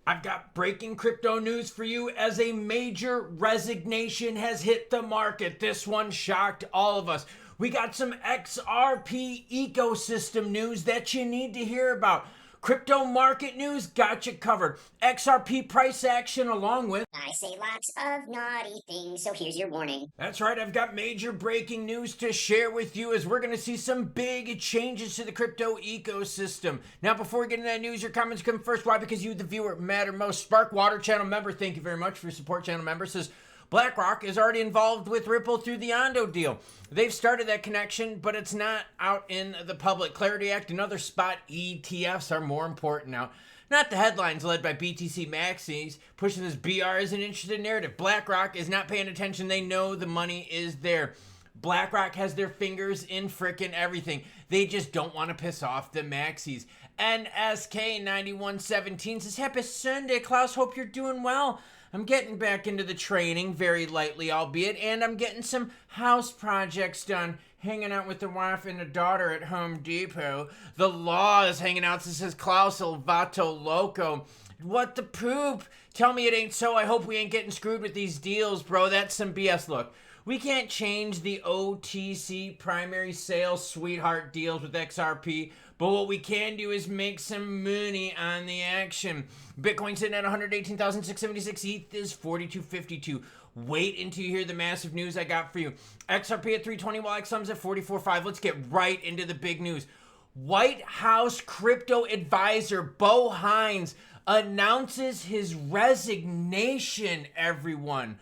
I've got breaking crypto news for you as a major resignation has hit the market. This one shocked all of us. We got some XRP ecosystem news that you need to hear about. Crypto market news got you covered. XRP price action along with I say lots of naughty things, so here's your warning. That's right, I've got major breaking news to share with you as we're going to see some big changes to the crypto ecosystem. Now, before we get into that news, your comments come first. Why? Because you, the viewer, matter most. Sparkwater channel member, thank you very much for your support. Channel member says BlackRock is already involved with Ripple through the Ondo deal. They've started that connection, but it's not out in the public. Clarity Act and other spot ETFs are more important now. Not the headlines led by BTC Maxis pushing this BR is an interesting narrative. BlackRock is not paying attention. They know the money is there. BlackRock has their fingers in frickin' everything. They just don't want to piss off the Maxis. NSK9117 says, Happy Sunday, Klaus. Hope you're doing well. I'm getting back into the training, very lightly albeit, and I'm getting some house projects done. Hanging out with the wife and the daughter at Home Depot. The law is hanging out, says Klaus Elvato Loco. What the poop? Tell me it ain't so. I hope we ain't getting screwed with these deals, bro. That's some BS. Look, we can't change the OTC primary sales sweetheart deals with XRP, but what we can do is make some money on the action. Bitcoin sitting at 118,676. ETH is 4252. Wait until you hear the massive news I got for you. XRP at 320 while XM's at 44.5. Let's get right into the big news. White House crypto advisor Bo Hines announces his resignation, everyone.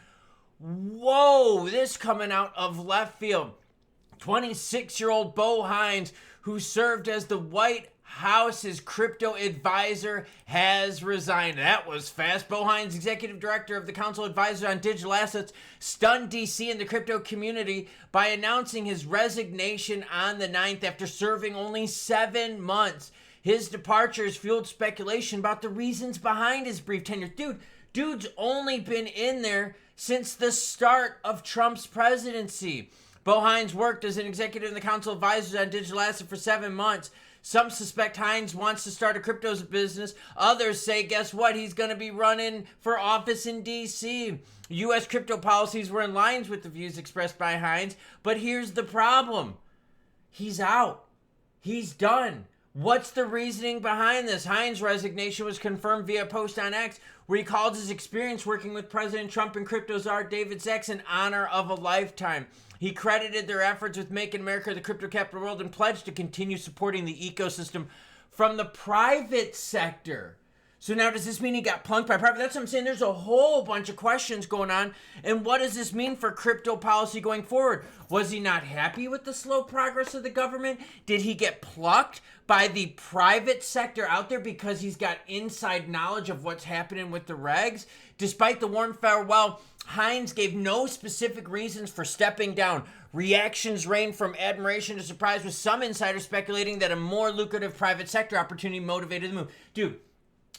Whoa, this coming out of left field. 26-year-old Bo Hines, who served as the White House's crypto advisor, has resigned. That was fast. Bo Hines, executive director of the Council Advisors on Digital Assets, stunned DC and the crypto community by announcing his resignation on the 9th after serving only 7 months. His departure has fueled speculation about the reasons behind his brief tenure. Dude's only been in there since the start of Trump's presidency. Bo Hines worked as an executive in the Council Advisors on Digital Assets for 7 months. Some suspect Hines wants to start a crypto business. Others say, guess what? He's going to be running for office in D.C. U.S. crypto policies were in line with the views expressed by Hines. But here's the problem. He's out. He's done. What's the reasoning behind this? Hines' resignation was confirmed via a post on X, where he called his experience working with President Trump and crypto czar David Sachs an honor of a lifetime. He credited their efforts with making America the crypto capital world and pledged to continue supporting the ecosystem from the private sector. So now does this mean he got punked by private? That's what I'm saying. There's a whole bunch of questions going on. And what does this mean for crypto policy going forward? Was he not happy with the slow progress of the government? Did he get plucked by the private sector out there because he's got inside knowledge of what's happening with the regs? Despite the warm farewell, Hines gave no specific reasons for stepping down. Reactions ranged from admiration to surprise, with some insiders speculating that a more lucrative private sector opportunity motivated the move. Dude,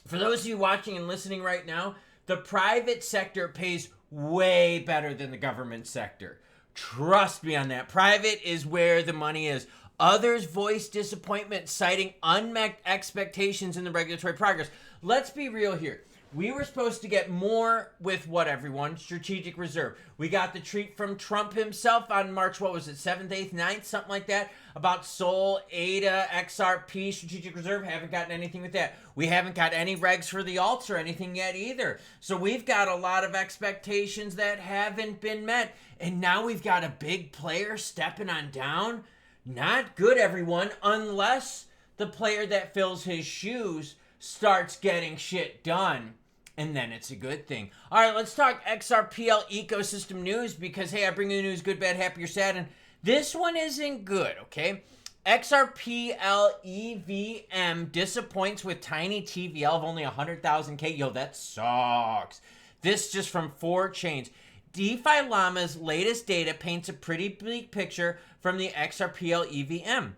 for those of you watching and listening right now, the private sector pays way better than the government sector. Trust me on that. Private is where the money is. Others voiced disappointment, citing unmet expectations in the regulatory progress. Let's be real here. We were supposed to get more with what, everyone? Strategic reserve. We got the treat from Trump himself on March, what was it, 7th, 8th, 9th, something like that, about Sol, ADA, XRP, strategic reserve. Haven't gotten anything with that. We haven't got any regs for the alts or anything yet either. So we've got a lot of expectations that haven't been met. And now we've got a big player stepping on down. Not good, everyone, unless the player that fills his shoes starts getting shit done. And then it's a good thing. All right, let's talk XRPL ecosystem news because, hey, I bring you the news, good, bad, happy, or sad. And this one isn't good, okay? XRPL EVM disappoints with tiny TVL of only 100,000K. Yo, that sucks. This just from 4 chains. DeFi Llama's latest data paints a pretty bleak picture from the XRPL EVM.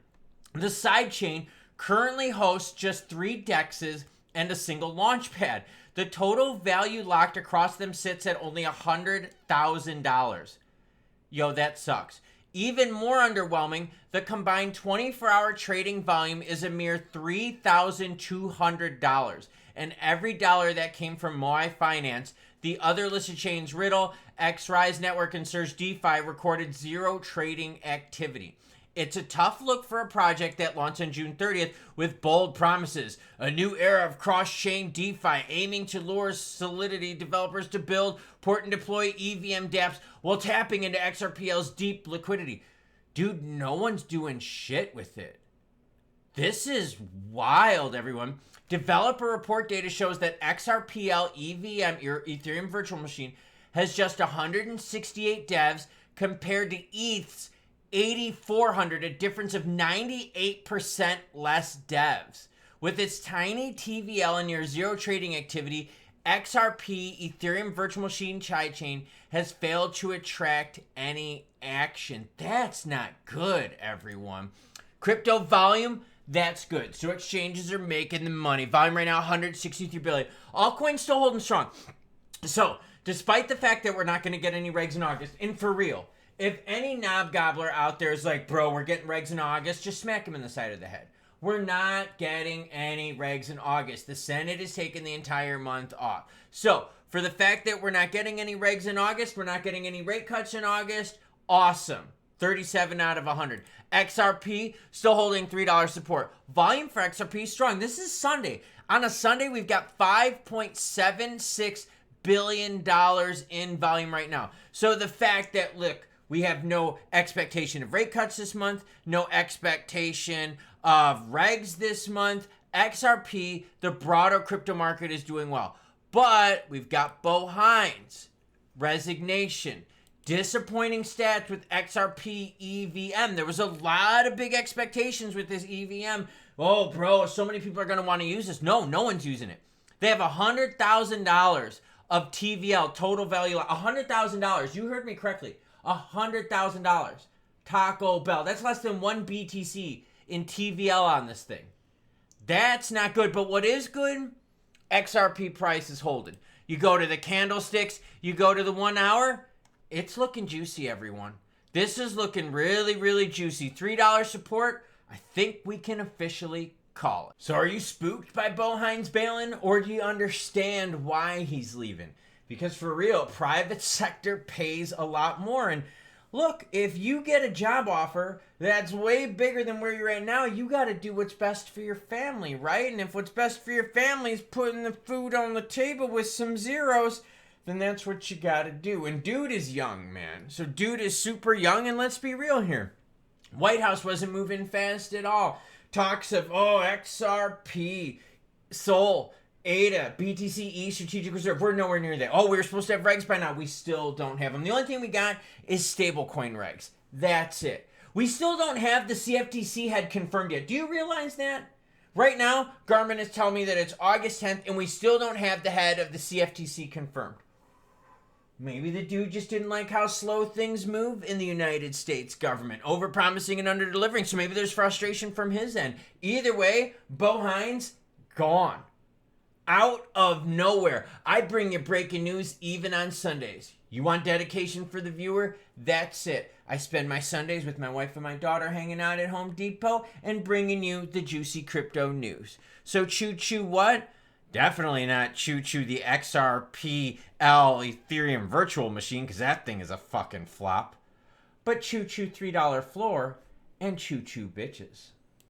The sidechain currently hosts just 3 dexes and a single launchpad. The total value locked across them sits at only $100,000. Yo, that sucks. Even more underwhelming, the combined 24-hour trading volume is a mere $3,200. and every dollar that came from Moai Finance. The other listed chains, Riddle, XRise Network, and Surge DeFi, recorded zero trading activity. It's a tough look for a project that launched on June 30th with bold promises. A new era of cross-chain DeFi aiming to lure Solidity developers to build, port, and deploy EVM dApps while tapping into XRPL's deep liquidity. Dude, no one's doing shit with it. This is wild, everyone. Developer report data shows that XRPL EVM, your Ethereum virtual machine, has just 168 devs compared to ETH's 8,400, a difference of 98% less devs. With its tiny TVL and near zero trading activity, XRP Ethereum virtual machine sidechain has failed to attract any action. That's not good, everyone. Crypto volume, that's good. So exchanges are making the money. Volume right now, 163 billion. Altcoin still holding strong. So, despite the fact that we're not going to get any regs in August, and for real, if any knob gobbler out there is like, bro, we're getting regs in August, just smack him in the side of the head. We're not getting any regs in August. The Senate is taking the entire month off. So, for the fact that we're not getting any regs in August, we're not getting any rate cuts in August, awesome. 37 out of 100. XRP still holding $3 support. Volume for XRP strong. This is Sunday. On a Sunday, we've got $5.76 billion in volume right now. So the fact that, look, we have no expectation of rate cuts this month, no expectation of regs this month. XRP, the broader crypto market is doing well. But we've got Hines, resignation, disappointing stats with XRP EVM. There was a lot of big expectations with this EVM. Oh, bro, so many people are going to want to use this. No one's using it. They have $100,000 of TVL, total value, $100,000. You heard me correctly. $100,000. Taco Bell. That's less than 1 BTC in TVL on this thing. That's not good. But what is good? XRP price is holding. You go to the candlesticks, you go to the 1 hour, it's looking juicy, everyone. This is looking really, really juicy. $3 support, I think we can officially call it. So are you spooked by Hines bailing, or do you understand why he's leaving? Because for real, private sector pays a lot more. And look, if you get a job offer that's way bigger than where you're at now, you got to do what's best for your family, right? And if what's best for your family is putting the food on the table with some zeros, then that's what you got to do. And dude is young, man. So dude is super young, and let's be real here. White House wasn't moving fast at all. Talks of, XRP, Sol, ADA, BTC, Strategic Reserve. We're nowhere near that. We were supposed to have regs by now. We still don't have them. The only thing we got is stablecoin regs. That's it. We still don't have the CFTC head confirmed yet. Do you realize that? Right now, Garmin is telling me that it's August 10th, and we still don't have the head of the CFTC confirmed. Maybe the dude just didn't like how slow things move in the United States government, overpromising and under-delivering, so maybe there's frustration from his end. Either way, Hines, gone. Out of nowhere. I bring you breaking news even on Sundays. You want dedication for the viewer? That's it. I spend my Sundays with my wife and my daughter hanging out at Home Depot and bringing you the juicy crypto news. So choo-choo what? Definitely not choo-choo the XRPL Ethereum virtual machine, because that thing is a fucking flop. But choo-choo $3 floor and choo-choo bitches.